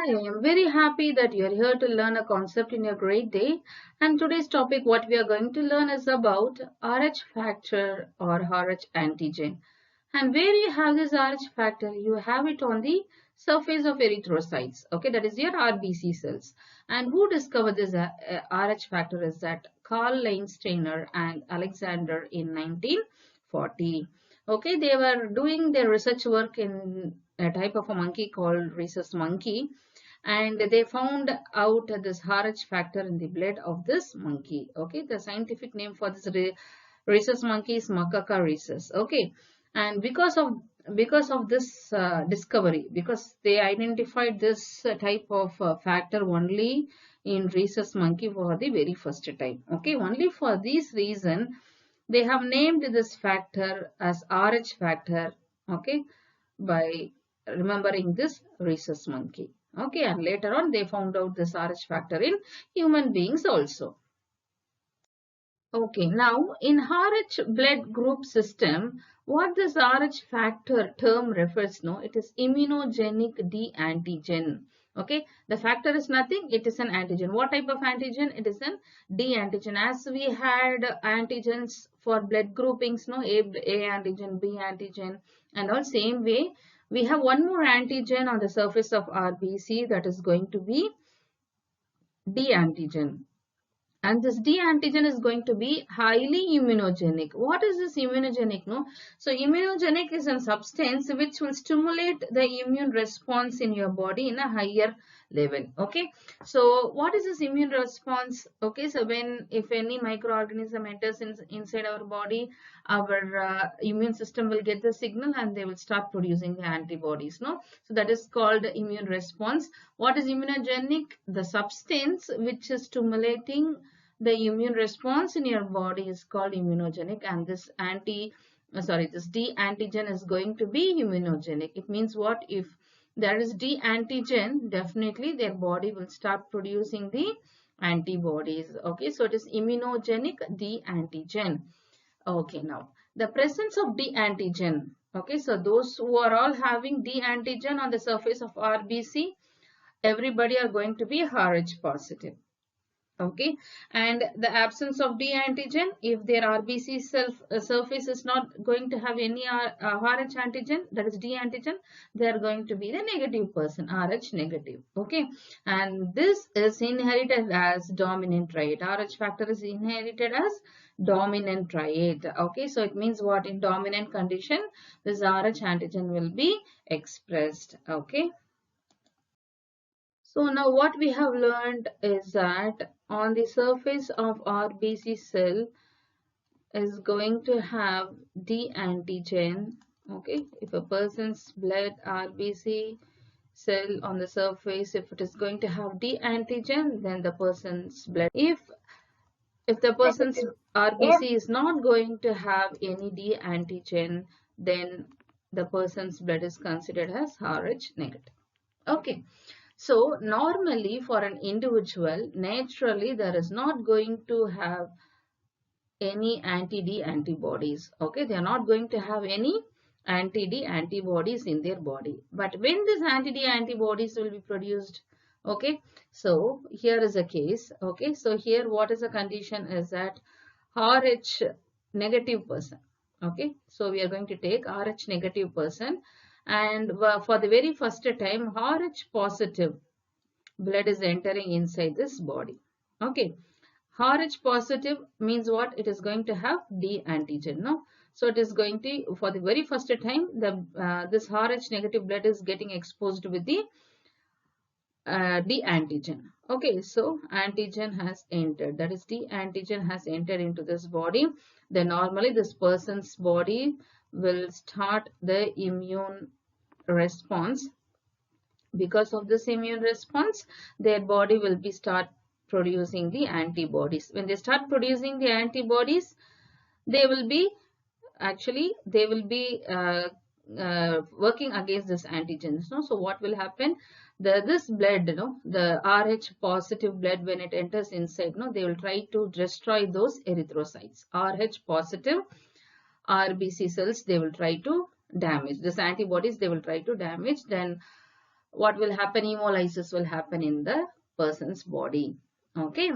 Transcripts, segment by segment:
I am very happy that you're here to learn a concept in your grade day. And today's topic, what we are going to learn is about RH factor or RH antigen. And where you have this RH factor, you have it on the surface of erythrocytes. Okay, that is your RBC cells. And who discovered this RH factor is that Carl Landsteiner and Alexander in 1940. Okay, they were doing their research work in a type of a monkey called rhesus monkey, and they found out this RH factor in the blood of this monkey. Okay, the scientific name for this rhesus monkey is Macaca rhesus. Okay, and because of this discovery, because they identified this type of factor only in rhesus monkey for the very first time. Okay, only for this reason they have named this factor as RH factor. Okay, by remembering this rhesus monkey. Okay, and later on they found out this RH factor in human beings also. Okay, now in RH blood group system, what this RH factor term refers to, it is immunogenic D antigen. Okay, the factor is nothing, it is an antigen. What type of antigen? It is an D antigen. As we had antigens for blood groupings, no, A antigen, B antigen, and all same way, we have one more antigen on the surface of RBC, that is going to be D antigen. And this D antigen is going to be highly immunogenic. What is this immunogenic? No? So immunogenic is a substance which will stimulate the immune response in your body in a higher level. Okay. So what is this immune response? Okay. So if any microorganism enters inside our body, our immune system will get the signal and they will start producing the antibodies. No. So that is called immune response. What is immunogenic? The substance which is stimulating the immune response in your body is called immunogenic, and this this D antigen is going to be immunogenic. It means what? If there is D antigen, definitely their body will start producing the antibodies. Okay, so it is immunogenic D antigen. Okay, now the presence of D antigen. Okay, so those who are all having D antigen on the surface of RBC, everybody are going to be RH positive. Okay, and the absence of D antigen, if their RBC surface is not going to have any RH antigen, that is D antigen, they are going to be the negative person, RH negative. Okay, and this is inherited as dominant trait. RH factor is inherited as dominant trait. Okay, so it means what? In dominant condition, this RH antigen will be expressed. Okay. So now what we have learned is that on the surface of RBC cell is going to have D antigen. Okay, if a person's blood RBC cell on the surface, if it is going to have D antigen, then the person's blood. If the person's RBC is not going to have any D antigen, then the person's blood is considered as RH negative. Okay. So normally for an individual, naturally there is not going to have any anti-D antibodies. Okay, they are not going to have any anti-D antibodies in their body. But when these anti-D antibodies will be produced, okay, so here is a case. Okay, so here what is the condition is that RH negative person. Okay, so we are going to take RH negative person. And for the very first time, RH positive blood is entering inside this body. Okay, RH positive means what? It is going to have D antigen. No, so it is going to, for the very first time, this RH negative blood is getting exposed with the D antigen. Okay, so antigen has entered. That is, D antigen has entered into this body. Then normally this person's body will start the immune response. Because of this immune response, their body will be start producing the antibodies. When they start producing the antibodies, they will be working against this antigens. No? So what will happen? This blood, the RH positive blood, when it enters inside, they will try to destroy those erythrocytes. RH positive RBC cells, they will try to damage. These antibodies, they will try to damage. Then what will happen? Hemolysis will happen in the person's body. Okay.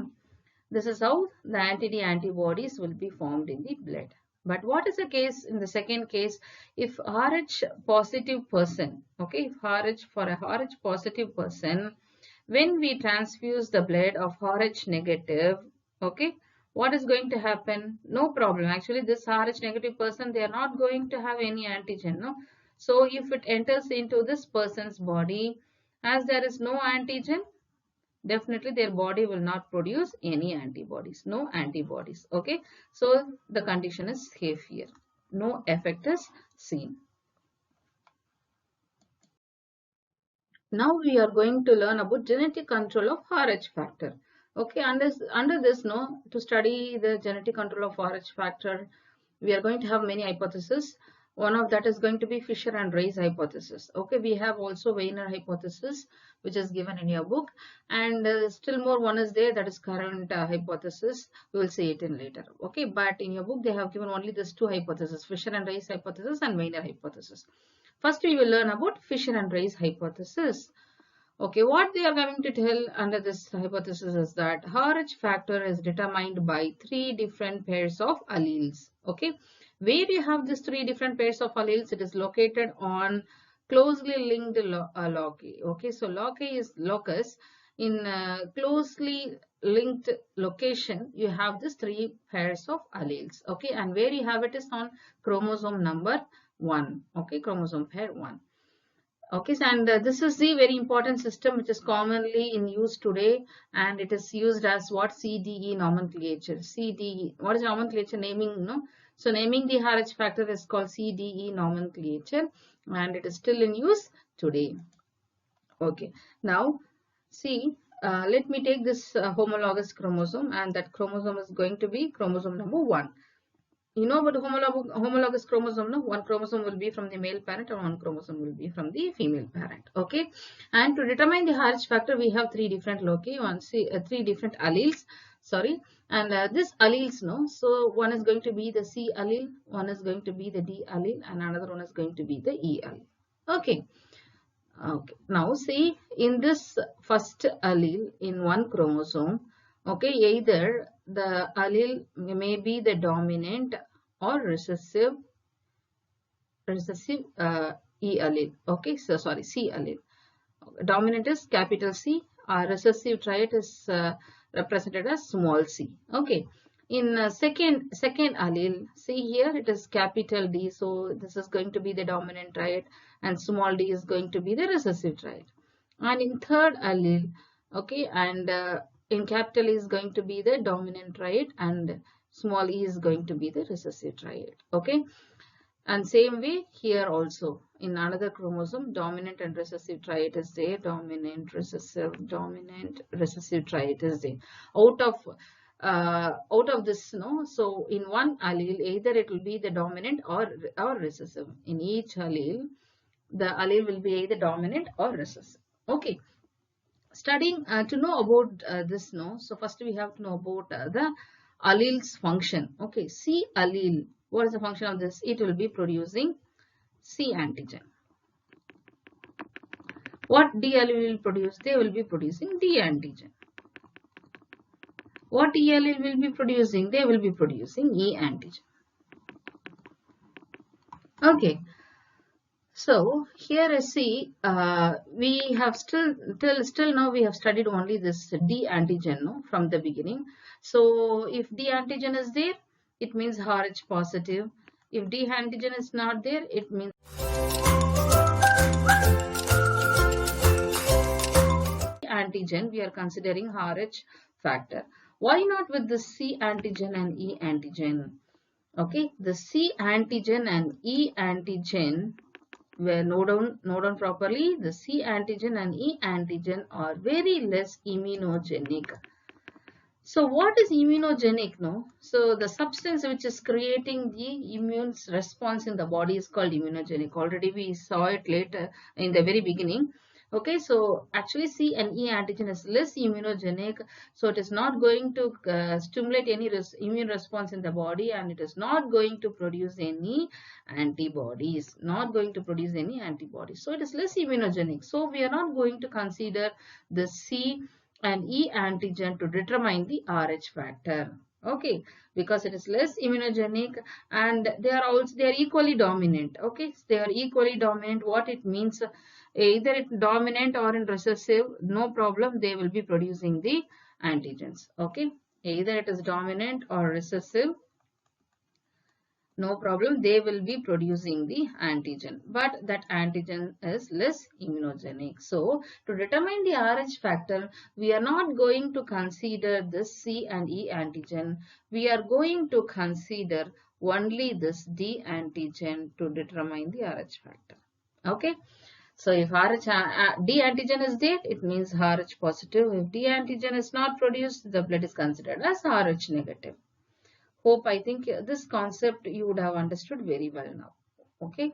This is how the antibodies will be formed in the blood. But what is the case in the second case? If RH positive person, okay, if RH, for a RH positive person, when we transfuse the blood of RH negative, okay, what is going to happen? No problem. Actually, this RH negative person, they are not going to have any antigen, no. So if it enters into this person's body, as there is no antigen, definitely their body will not produce any antibodies, no antibodies. Okay, so the condition is safe here, no effect is seen. Now we are going to learn about genetic control of RH factor. Okay, under this, no, to study the genetic control of RH factor, we are going to have many hypotheses. One of that is going to be Fisher and RACE hypothesis. Okay, we have also Weiner hypothesis, which is given in your book, and still more one is there, that is current hypothesis. We will see it in later. Okay, but in your book they have given only these two hypotheses, Fisher and RACE hypothesis and Weiner hypothesis. First we will learn about Fisher and RACE hypothesis. Okay, what they are going to tell under this hypothesis is that RH factor is determined by three different pairs of alleles. Okay, where you have these three different pairs of alleles, it is located on closely linked loci. Okay, so loci is locus. In closely linked location, you have these three pairs of alleles. Okay, and where you have it is on chromosome number 1. Okay, chromosome pair 1. Okay, so and this is the very important system which is commonly in use today, and it is used as what? CDE nomenclature. CDE. What is nomenclature? Naming, no? So naming the RH factor is called CDE nomenclature, and it is still in use today. Okay, now see, let me take this homologous chromosome, and that chromosome is going to be chromosome number 1. You know about homologous chromosome, no? One chromosome will be from the male parent and one chromosome will be from the female parent. Okay, and to determine the RH factor, we have three different loci, three different alleles, sorry, and this alleles, no, so one is going to be the C allele, one is going to be the D allele, and another one is going to be the E allele. Okay. Okay, now see, in this first allele in one chromosome, okay, either the allele may be the dominant or recessive E allele. Okay, so sorry, C allele. Dominant is capital C, recessive trait is represented as small c. Okay, in second allele, see here it is capital D, so this is going to be the dominant trait, and small d is going to be the recessive trait. And in third allele, okay, and in capital E is going to be the dominant trait, and small e is going to be the recessive trait. Okay, and same way here also in another chromosome, dominant and recessive trait is there, dominant recessive trait is there. Out of this, no, so in one allele either it will be the dominant or recessive. In each allele the allele will be either dominant or recessive. Okay, studying to know about this, no, so first we have to know about the alleles function. Okay, C allele, what is the function of this? It will be producing C antigen. What D allele will produce? They will be producing D antigen. What E allele will be producing? They will be producing E antigen. Okay, so here I see we have still now we have studied only this D antigen, no, from the beginning. So if D antigen is there, it means RH positive. If D antigen is not there, it means antigen. We are considering RH factor. Why not with the C antigen and E antigen? Okay, the C antigen and E antigen were note down properly. The C antigen and E antigen are very less immunogenic. So what is immunogenic, no? So the substance which is creating the immune response in the body is called immunogenic. Already we saw it later in the very beginning. Okay, so actually C and E antigen is less immunogenic, so it is not going to stimulate any immune response in the body, and it is not going to produce any antibodies, so it is less immunogenic. So we are not going to consider the C and E antigen to determine the RH factor. Okay, because it is less immunogenic and they are equally dominant. Okay, they are equally dominant. What it means, either it dominant or in recessive, no problem, they will be producing the antigens. Okay, either it is dominant or recessive, no problem, they will be producing the antigen, but that antigen is less immunogenic. So to determine the RH factor, we are not going to consider this C and E antigen, we are going to consider only this D antigen to determine the RH factor. Okay, so if D antigen is there, it means RH positive. If D antigen is not produced, the blood is considered as RH negative. Hope I think this concept you would have understood very well now. Okay.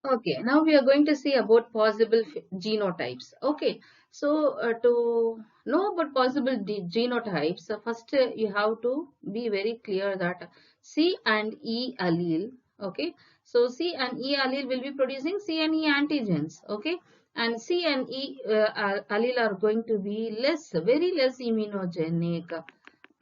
Okay, now we are going to see about possible genotypes. Okay, so to know about possible genotypes, first you have to be very clear that C and E allele, okay, so C and E allele will be producing C and E antigens, okay, and C and E allele are going to be very less immunogenic,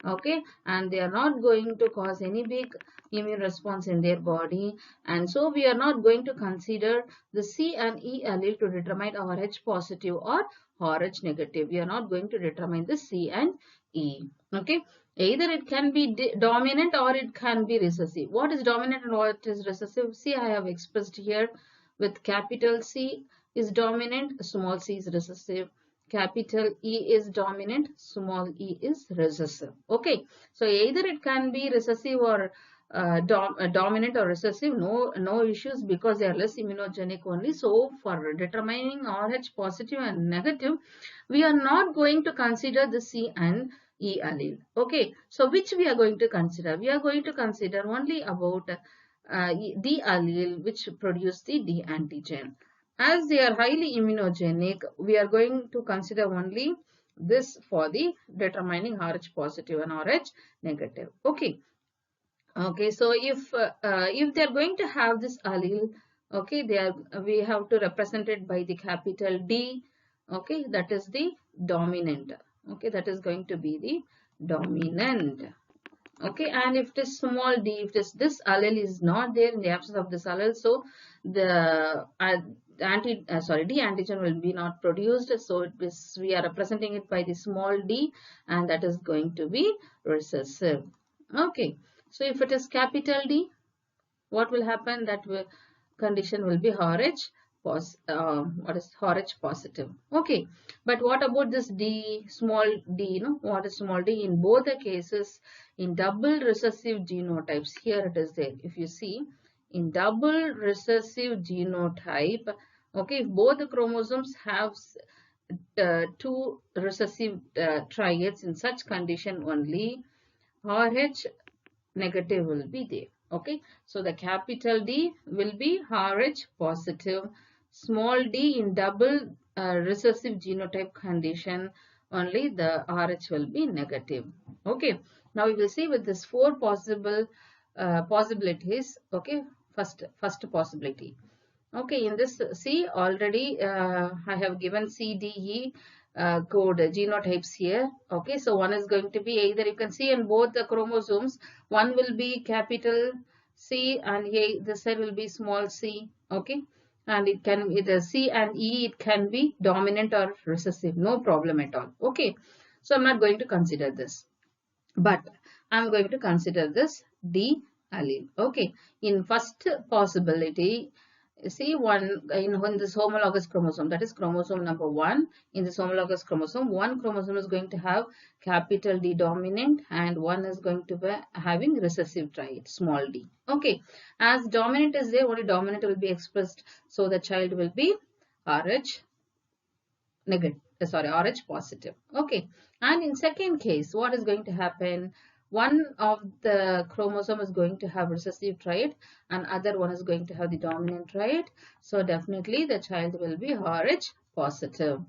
okay, and they are not going to cause any big immune response in their body, and so we are not going to consider the C and E allele to determine RH positive or RH negative. We are not going to determine the C and E. Okay, either it can be dominant or it can be recessive. What is dominant and what is recessive? See, I have expressed here with capital C is dominant, small c is recessive. Capital E is dominant, small e is recessive. Okay, so either it can be recessive or dominant or recessive, no issues, because they are less immunogenic only. So for determining RH positive and negative, we are not going to consider the C and E allele. Okay, so which we are going to consider? We are going to consider only about the allele which produce the D antigen. As they are highly immunogenic, we are going to consider only this for the determining RH positive and RH negative. Okay. Okay. So if they are going to have this allele, okay, we have to represent it by the capital D. Okay, that is the dominant. Okay, that is going to be the dominant. Okay, and if it is small d, if this allele is not there, in the absence of this allele, so the D antigen will be not produced. So we are representing it by the small d, and that is going to be recessive. Okay, so if it is capital D, what will happen? That condition will be RH positive. Okay, but what about this D, small d? What is small d? In both the cases, in double recessive genotypes, here it is there. If you see, in double recessive genotype, okay, if both the chromosomes have two recessive triads, in such condition only RH negative will be there. Okay, so the capital D will be RH positive, small d in double recessive genotype condition, only the RH will be negative. Okay, now we will see with this four possible possibilities. Okay, first possibility. Okay, in this C already I have given C, D, E code genotypes here. Okay, so one is going to be either, you can see in both the chromosomes, one will be capital C and here this side will be small c. Okay, and it can either C and E, it can be dominant or recessive, no problem at all. Okay, so I'm not going to consider this, but I'm going to consider this D allele. Okay, in first possibility, see one in this homologous chromosome, that is chromosome number 1, in this homologous chromosome, one chromosome is going to have capital D dominant and one is going to be having recessive triad, small d. Okay, as dominant is there, only dominant will be expressed, so the child will be RH negative, RH positive. Okay, and in second case, what is going to happen? one of the chromosome is going to have recessive trait and other one is going to have the dominant trait. So definitely the child will be Rh positive.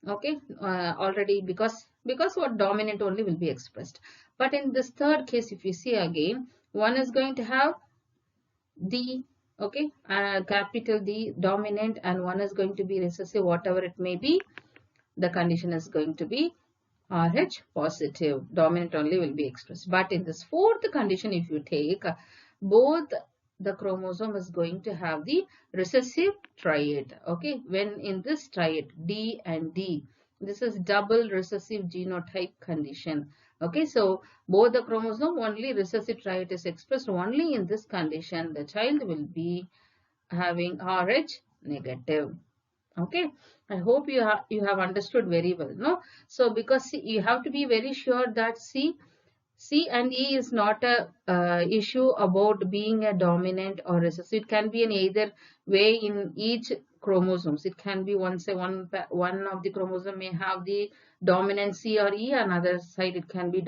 Okay, already because what dominant only will be expressed. But in this third case, if you see again, one is going to have D, okay, capital D dominant, and one is going to be recessive, whatever it may be, the condition is going to be Rh positive. Dominant only will be expressed. But in this fourth condition, if you take both the chromosome is going to have the recessive trait. Okay, when in this trait D and D, this is double recessive genotype condition. Okay, so both the chromosome only recessive trait is expressed only in this condition. The child will be having Rh negative. Okay, I hope you have understood very well. No, so because see, you have to be very sure that C and E is not a issue about being a dominant or recessive. It can be in either way in each chromosomes. It can be one of the chromosome may have the dominant C or E, another side it can be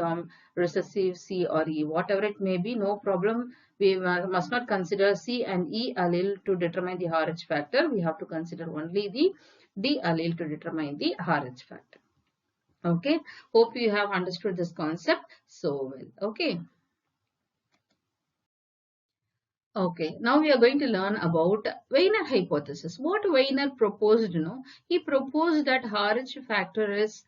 recessive C or E. Whatever it may be, no problem. We must not consider C and E allele to determine the Rh factor. We have to consider only the D allele to determine the Rh factor. Okay, hope you have understood this concept so well. Okay. Okay, now we are going to learn about Weiner hypothesis. What Weiner proposed, he proposed that Rh factor is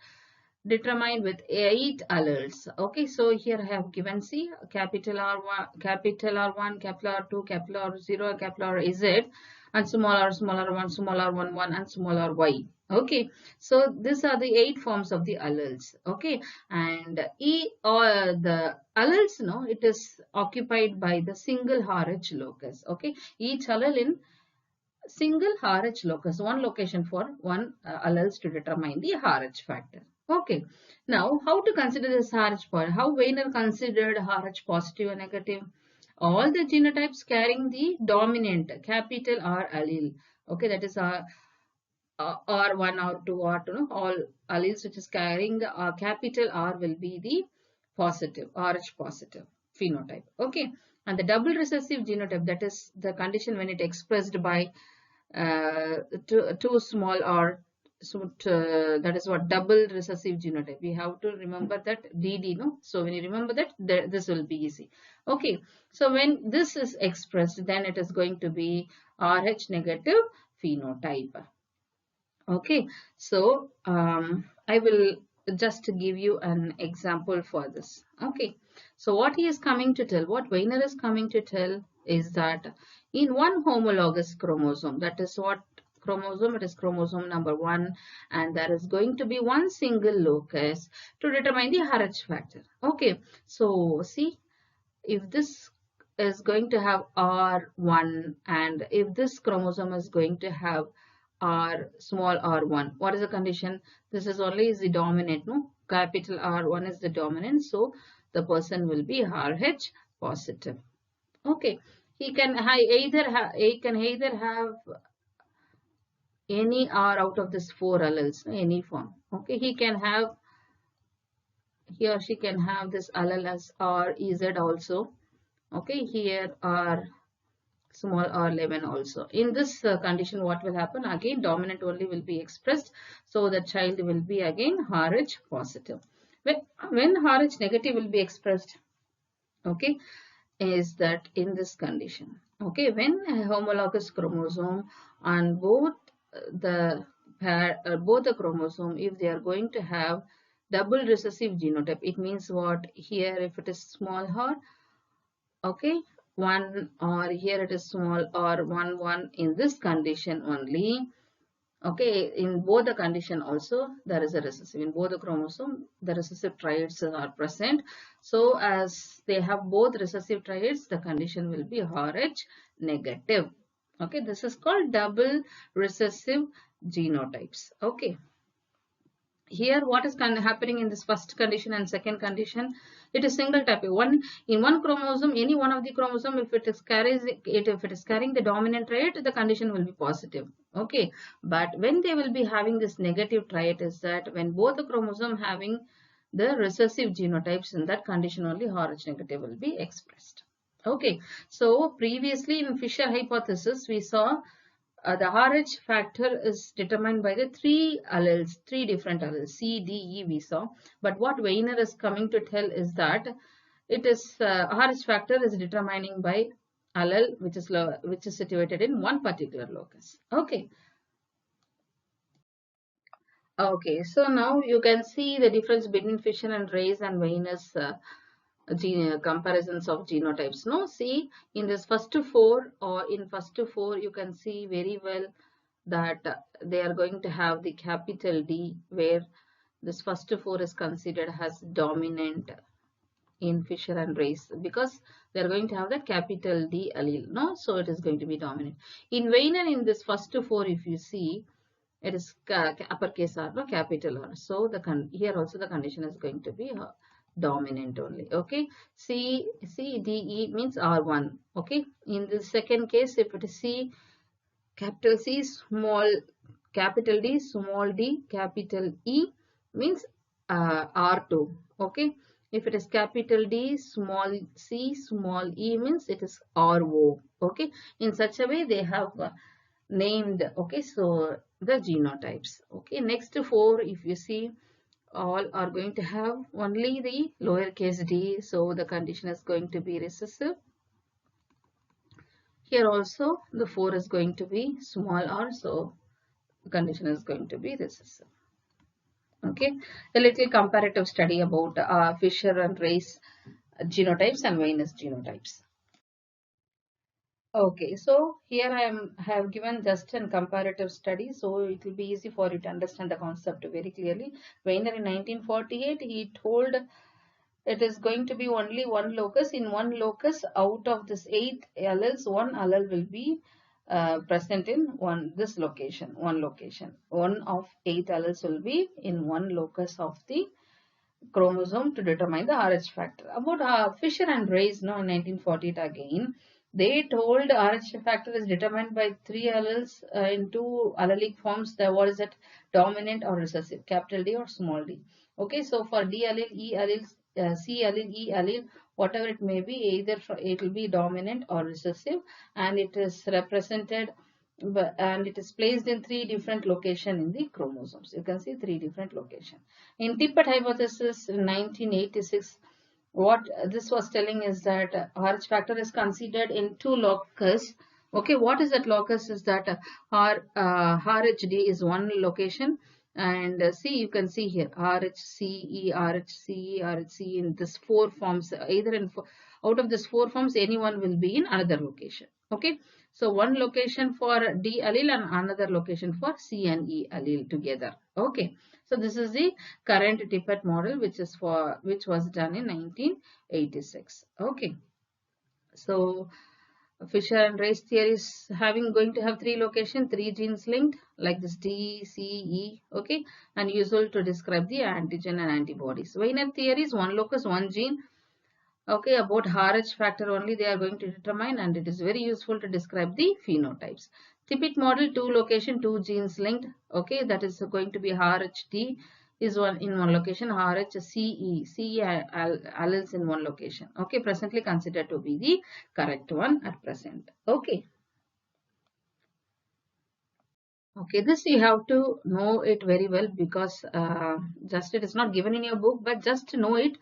determined with 8 alleles. Okay, so here I have given C, capital R1, capital R1, capital R2, capital R0, capital RZ, and small r, one, small r1, 1, and small ry. Okay, so these are the 8 forms of the alleles. Okay, and the alleles, it is occupied by the single Rh locus. Okay, each allele in single Rh locus, one location for one alleles to determine the Rh factor. Okay, now how to consider this Rh point? How Weiner considered Rh positive or negative? All the genotypes carrying the dominant capital R allele. Okay, that is R1, R2, R2, all alleles which is carrying the capital R will be the positive, Rh positive phenotype. Okay, and the double recessive genotype, that is the condition when it expressed by two small r. So that is what double recessive genotype. We have to remember that DD, no? So when you remember that, this will be easy. Okay, so when this is expressed, then it is going to be Rh negative phenotype. Okay, so I will just give you an example for this. Okay, so what he is coming to tell, what Weiner is coming to tell is that in one homologous chromosome, that is what chromosome, it is chromosome number 1, and there is going to be one single locus to determine the Rh factor. Okay, so see, if this is going to have R1 and if this chromosome is going to have small r1, what is the condition? This is only the dominant, no? Capital R1 is the dominant, so the person will be Rh positive. Okay, he can either have any R out of this 4 alleles, any form. Okay, he or she can have this allele as REZ also. Okay, here R small r11 also. In this condition, what will happen? Again, dominant only will be expressed. So the child will be again Rh positive. When Rh negative will be expressed, okay, is that in this condition. Okay, when a homologous chromosome and both the chromosome, if they are going to have double recessive genotype, it means what? Here if it is small r, okay, 1, or here it is small r 1 1, in this condition only. Okay, in both the condition also there is a recessive. In both the chromosome, the recessive traits are present. So as they have both recessive traits, the condition will be Rh negative. Okay, this is called double recessive genotypes. Okay. Here, what is happening in this first condition and second condition? It is single type. In one chromosome, any one of the chromosome, if it is carrying the dominant trait, the condition will be positive. Okay, but when they will be having this negative trait is that when both the chromosome having the recessive genotypes. In that condition only Rh negative will be expressed. Okay, so previously in Fisher hypothesis we saw the Rh factor is determined by the three different alleles, C, D, E we saw. But what Weiner is coming to tell is that it is Rh factor is determining by allele which is situated in one particular locus. Okay. Okay, so now you can see the difference between Fisher and Race and Weiner's comparisons of genotypes. No, see in this first four you can see very well that they are going to have the capital D, where this first four is considered as dominant in Fisher and Race because they are going to have the capital D allele. No, so it is going to be dominant. In Weiner, in this first four, if you see, it is uppercase R, no, capital R. So here also the condition is going to be dominant only. Okay, C, D, E means R1. Okay, in the second case, if it is C, capital C, capital D, small d, capital E means R2. Okay, if it is capital D, small c, small e means it is RO. Okay, in such a way they have named. Okay, so the genotypes. Okay, next four, if you see, all are going to have only the lowercase d, so the condition is going to be recessive. Here also the 4 is going to be small r, so the condition is going to be recessive. Okay, a little comparative study about Fisher and Race genotypes and Weiner's genotypes. Okay, so here I have given just a comparative study, so it will be easy for you to understand the concept very clearly. Weiner in 1948, he told it is going to be only one locus. In one locus, out of this 8 alleles, one allele will be present in this location, one location. One of 8 alleles will be in one locus of the chromosome to determine the Rh factor. About Fisher and Race, no, in 1948 again, they told Rh factor is determined by 3 alleles in 2 allelic forms. What is it? Dominant or recessive, capital D or small d. Okay, so for D allele, E allele, C allele, E allele, whatever it may be, either it will be dominant or recessive, and it is represented and it is placed in 3 different locations in the chromosomes. You can see 3 different locations. In Tippett hypothesis in 1986, what this was telling is that Rh factor is considered in 2 locus. Okay, what is that locus? Is that RHD is one location, and see, you can see here RHCE, RHCE, RHCE in this 4 forms. Either in out of this 4 forms, anyone will be in another location. Okay, so one location for D allele and another location for C and E allele together. Okay, so this is the current Tippett model, which was done in 1986. Okay, so Fisher and Race theory is going to have 3 locations, 3 genes linked like this D, C, E. Okay, and useful to describe the antigen and antibodies. Weiner theory is 1 locus, 1 gene. Okay, about Rh factor only they are going to determine, and it is very useful to describe the phenotypes. Tippett model, 2 location, 2 genes linked. Okay, that is going to be RHD is in one location, RHCE, CE alleles in one location. Okay, presently considered to be the correct one at present. Okay. Okay, this you have to know it very well because just it is not given in your book, but just to know it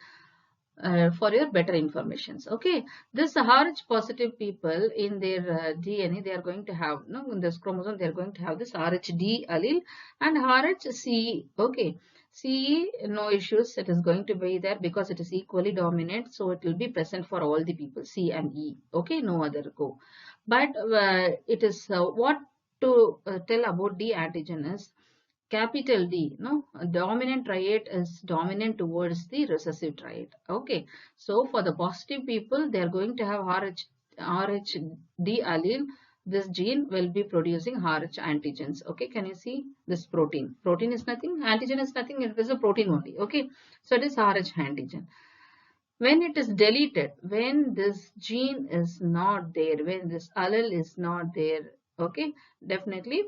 for your better informations. Okay, this Rh positive people in their DNA, they are going to have, in this chromosome, they are going to have this RHD allele and RHCE. Okay, CE, no issues, it is going to be there because it is equally dominant, so it will be present for all the people, C and E. Okay, no other go. But it is what to tell about D antigen is, capital D, dominant triad is dominant towards the recessive triad. Okay, so for the positive people, they are going to have RHD allele. This gene will be producing Rh antigens. Okay, can you see this protein? Protein is nothing, antigen is nothing, it is a protein only. Okay, so it is Rh antigen. When it is deleted, when this gene is not there, when this allele is not there, okay, definitely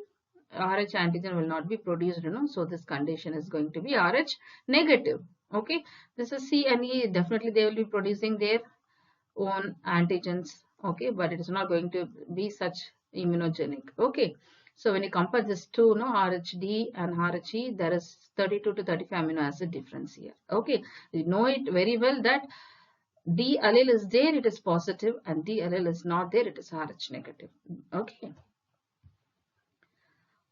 Rh antigen will not be produced, so this condition is going to be Rh negative. Okay, this is C and E. Definitely they will be producing their own antigens. Okay, but it is not going to be such immunogenic. Okay, so when you compare this two, no, RHD and RHE, there is 32 to 35 amino acid difference here. Okay, you know it very well that D allele is there, it is positive, and D allele is not there, it is RH negative. Okay.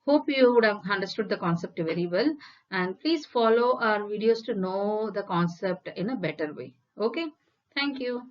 Hope you would have understood the concept very well, and please follow our videos to know the concept in a better way. Okay, thank you.